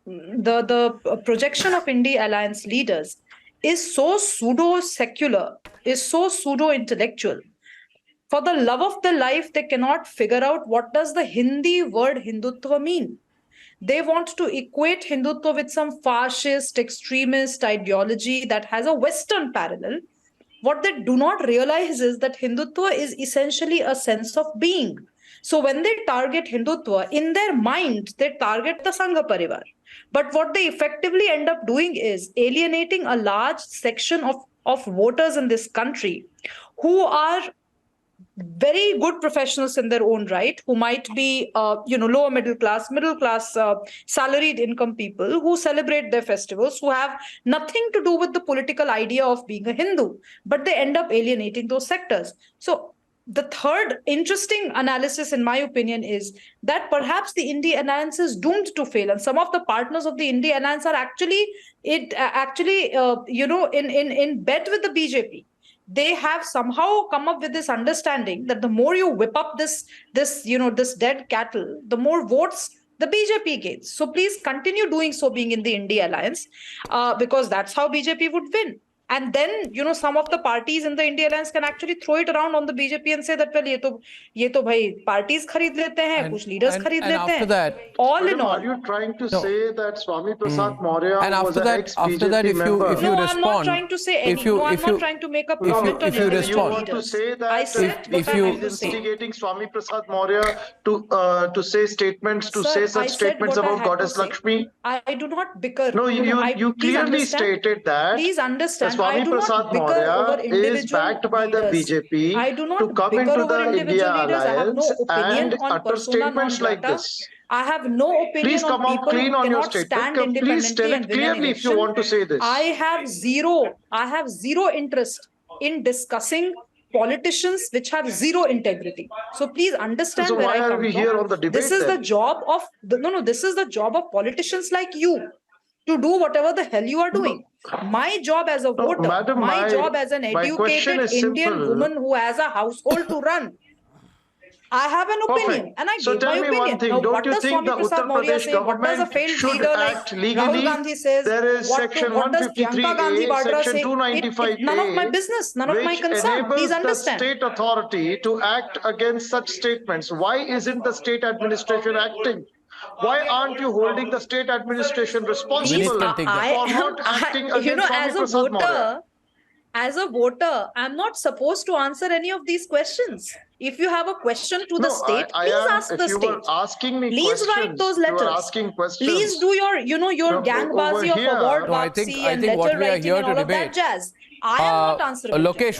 the projection of Indi alliance leaders is so pseudo-secular, is so pseudo-intellectual. For the love of their life, they cannot figure out what does the Hindi word Hindutva mean. They want to equate Hindutva with some fascist, extremist ideology that has a Western parallel. What they do not realize is that Hindutva is essentially a sense of being. So when they target Hindutva, in their mind, they target the Sangha Parivar. But what they effectively end up doing is alienating a large section of voters in this country who are very good professionals in their own right, who might be lower middle class, salaried income people who celebrate their festivals, who have nothing to do with the political idea of being a Hindu, but they end up alienating those sectors. So the third interesting analysis, in my opinion, is that perhaps the Indi alliance is doomed to fail, and some of the partners of the Indi alliance are actually in bed with the BJP. They have somehow come up with this understanding that the more you whip up this dead cattle, the more votes the BJP gains. So please continue doing so, being in the Indi alliance, because that's how BJP would win. And then, some of the parties in the Indi alliance can actually throw it around on the BJP and say that, well, ye to bhai parties kharid lete hain, kuch leaders kharid lete hain. That, all in all, are you trying to say that Swami Prasad Maurya was an if ex-BJP member? you respond, I'm not trying to say any. I'm not trying to make a comment on individual leaders. You want to say that I said if you instigating Swami Prasad Maurya to say statements, to say such statements about Goddess Laxmi? I do not bicker. No, you clearly stated that. Please understand. Swami Prasad Maurya is backed by the BJP to come into the India alliance and utter statements like this. I have no opinion. Please come on out clean on your statement. Please tell it clearly if you want to say this. I have zero interest in discussing politicians which have zero integrity. So please understand so where why I come are we from. Here on the debate? This is the job of this is the job of politicians like you to do whatever the hell you are doing. My job as a voter, madam, my job as an educated Indian woman who has a household to run. I have an opinion, and I so gave my opinion. One thing. Now, don't you think the Uttar Pradesh government should act legally? Rahul Gandhi says, there is Section 153A, Section 295A, none of my business, none of my concern. Please understand. The state authority to act against such statements. Why isn't the state administration acting? Why aren't you holding the state administration responsible for not acting against Swami Prasad Maurya? As a voter, I'm not supposed to answer any of these questions. If you have a question to the state, please ask the state. You were asking me please write those letters. You were asking questions. Please do your gangbazi of award wapsi and letter writing and all of that jazz. I am not answering.